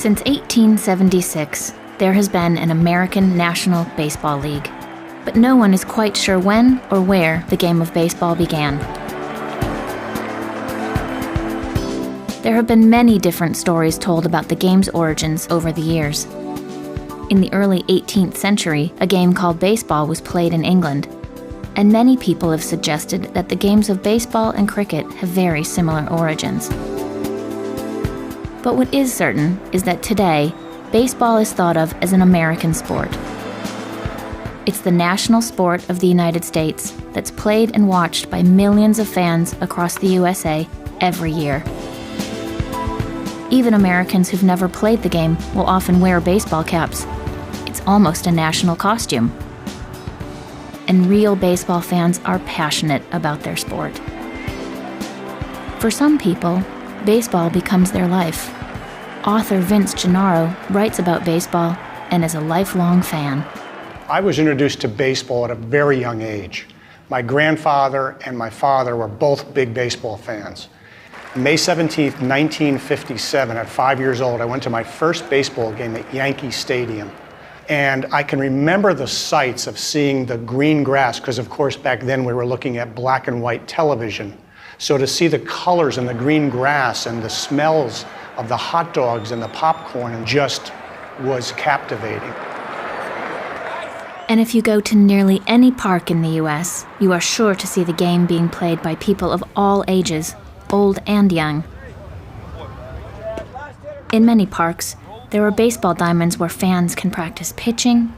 Since 1876, there has been an American National Baseball League, but no one is quite sure when or where the game of baseball began. There have been many different stories told about the game's origins over the years. In the early 18th century, a game called baseball was played in England, and many people have suggested that the games of baseball and cricket have very similar origins. But what is certain is that today, baseball is thought of as an American sport. It's the national sport of the United States that's played and watched by millions of fans across the USA every year. Even Americans who've never played the game will often wear baseball caps. It's almost a national costume. And real baseball fans are passionate about their sport. For some people, baseball becomes their life. Author Vince Gennaro writes about baseball and is a lifelong fan. I was introduced to baseball at a very young age. My grandfather and my father were both big baseball fans. May 17th, 1957, at 5 years old, I went to my first baseball game at Yankee Stadium. And I can remember the sights of seeing the green grass, because of course back then we were looking at black and white television. So to see the colors and the green grass and the smells of the hot dogs and the popcorn just was captivating. And if you go to nearly any park in the US, you are sure to see the game being played by people of all ages, old and young. In many parks, there are baseball diamonds where fans can practice pitching,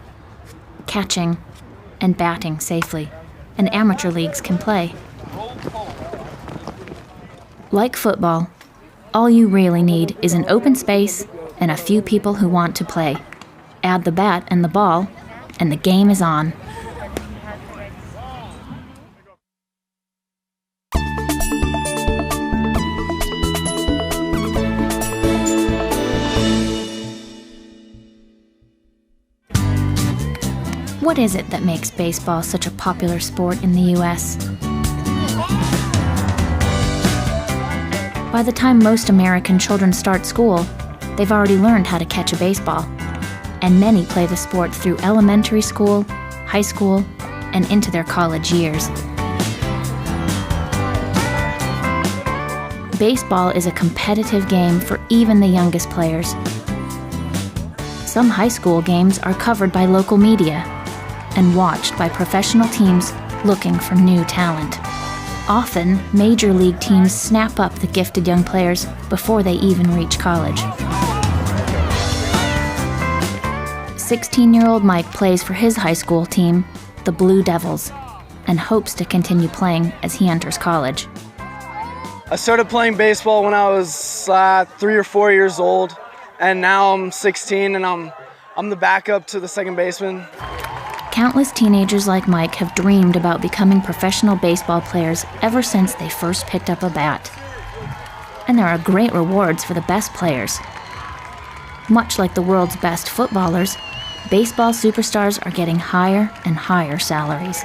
catching, and batting safely, and amateur leagues can play. Like football, all you really need is an open space and a few people who want to play. Add the bat and the ball, and the game is on. What is it that makes baseball such a popular sport in the US? By the time most American children start school, they've already learned how to catch a baseball, and many play the sport through elementary school, high school, and into their college years. Baseball is a competitive game for even the youngest players. Some high school games are covered by local media and watched by professional teams looking for new talent. Often, major league teams snap up the gifted young players before they even reach college. 16-year-old Mike plays for his high school team, the Blue Devils, and hopes to continue playing as he enters college. I started playing baseball when I was 3 or 4 years old, and now I'm 16 and I'm the backup to the second baseman. Countless teenagers like Mike have dreamed about becoming professional baseball players ever since they first picked up a bat. And there are great rewards for the best players. Much like the world's best footballers, baseball superstars are getting higher and higher salaries.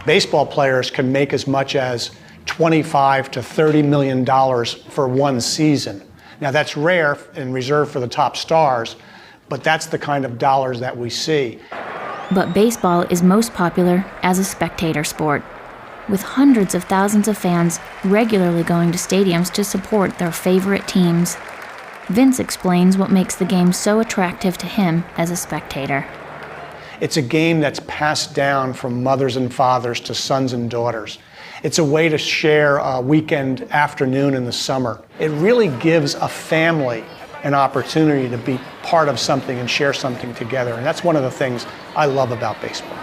Baseball players can make as much as $25 to $30 million for one season. Now that's rare and reserved for the top stars, but that's the kind of dollars that we see. But baseball is most popular as a spectator sport, with hundreds of thousands of fans regularly going to stadiums to support their favorite teams. Vince explains what makes the game so attractive to him as a spectator. It's a game that's passed down from mothers and fathers to sons and daughters. It's a way to share a weekend afternoon in the summer. It really gives a family an opportunity to be part of something and share something together. And that's one of the things I love about baseball.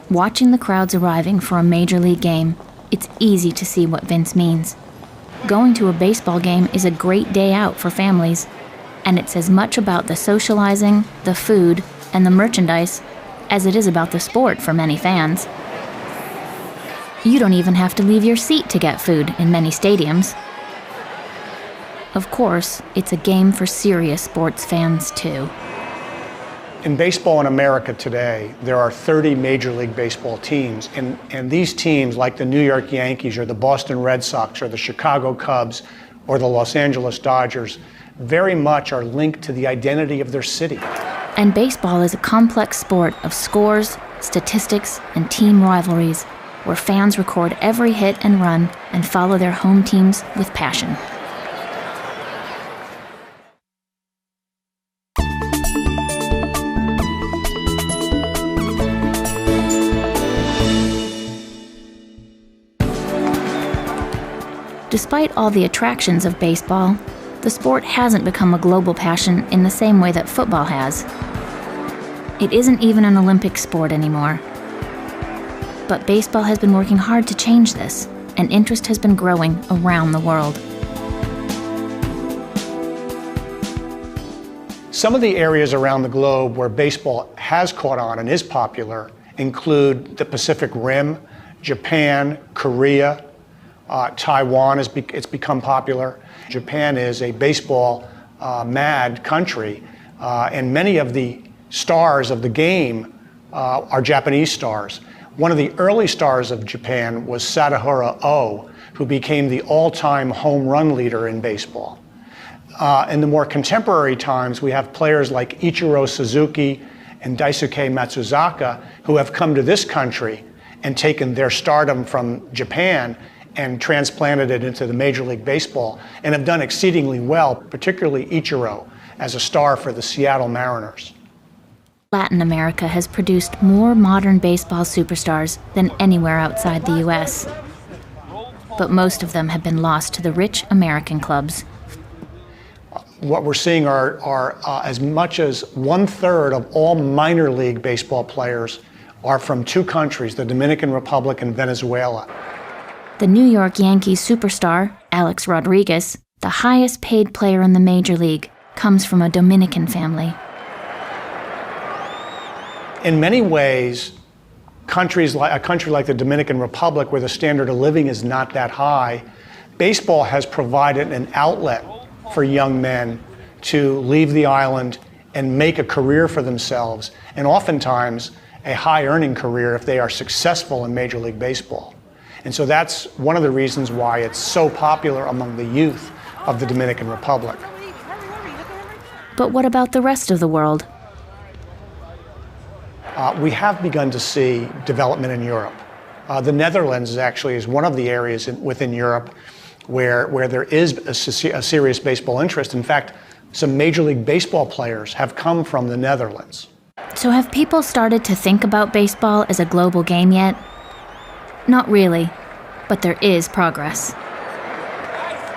Watching the crowds arriving for a major league game, it's easy to see what Vince means. Going to a baseball game is a great day out for families, and it's as much about the socializing, the food, and the merchandise as it is about the sport for many fans. You don't even have to leave your seat to get food in many stadiums. Of course, it's a game for serious sports fans, too. In baseball in America today, there are 30 Major League Baseball teams, and these teams, like the New York Yankees or the Boston Red Sox or the Chicago Cubs, or the Los Angeles Dodgers very much are linked to the identity of their city. And baseball is a complex sport of scores, statistics, and team rivalries, where fans record every hit and run and follow their home teams with passion. Despite all the attractions of baseball, the sport hasn't become a global passion in the same way that football has. It isn't even an Olympic sport anymore. But baseball has been working hard to change this, and interest has been growing around the world. Some of the areas around the globe where baseball has caught on and is popular include the Pacific Rim, Japan, Korea, Taiwan, it's become popular. Japan is a baseball mad country, and many of the stars of the game are Japanese stars. One of the early stars of Japan was Sadahara Oh, who became the all-time home run leader in baseball. In the more contemporary times, we have players like Ichiro Suzuki and Daisuke Matsuzaka who have come to this country and taken their stardom from Japan and transplanted it into the Major League Baseball and have done exceedingly well, particularly Ichiro as a star for the Seattle Mariners. Latin America has produced more modern baseball superstars than anywhere outside the U.S. But most of them have been lost to the rich American clubs. What we're seeing are as much as 1/3 of all minor league baseball players are from two countries, the Dominican Republic and Venezuela. The New York Yankees superstar, Alex Rodriguez, the highest paid player in the major league, comes from a Dominican family. In many ways, a country like the Dominican Republic, where the standard of living is not that high, baseball has provided an outlet for young men to leave the island and make a career for themselves, and oftentimes a high-earning career if they are successful in Major League Baseball. And so that's one of the reasons why it's so popular among the youth of the Dominican Republic. But what about the rest of the world? We have begun to see development in Europe. The Netherlands is one of the areas within Europe where there is a serious baseball interest. In fact, some Major League Baseball players have come from the Netherlands. So have people started to think about baseball as a global game yet? Not really, but there is progress.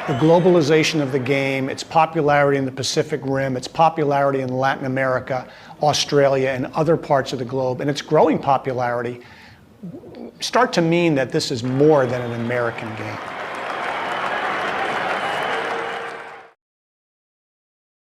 The globalization of the game, its popularity in the Pacific Rim, its popularity in Latin America, Australia, and other parts of the globe, and its growing popularity start to mean that this is more than an American game.